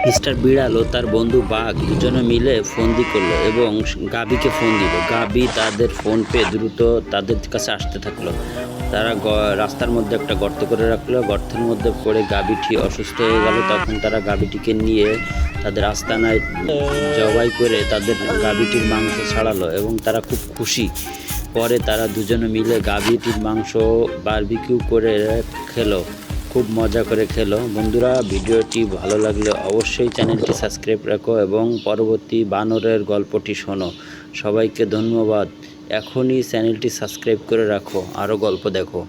Mister বিড়াল ও তার বন্ধু বাঘ দুজনে মিলে ফন্দি করলো এবং গাবিকে ফোন দিল। গাবি তাদের ফোন পেয়ে দ্রুত তাদের কাছে আসতে থাকলো। তারা রাস্তার মধ্যে একটা গর্ত করে রাখলো। গর্তের মধ্যে পড়ে গাবিটি অসুস্থ হয়ে গেল। তখন তারা গাবিটিকে নিয়ে তাদের আস্তানায় জবাই করে তাদের গাবিটির মাংস ছাড়ালো এবং তারা খুব খুশি। পরে তারা দুজনে মিলে গাবিটির মাংস বারবিকিউ করে খেলো, খুব মজা করে খেলো। বন্ধুরা, ভিডিওটি ভালো লাগলে অবশ্যই চ্যানেলটি সাবস্ক্রাইব রাখো এবং পরবর্তী বানরের গল্পটি শোনো। সবাইকে ধন্যবাদ। এখনই চ্যানেলটি সাবস্ক্রাইব করে রাখো, আরও গল্প দেখো।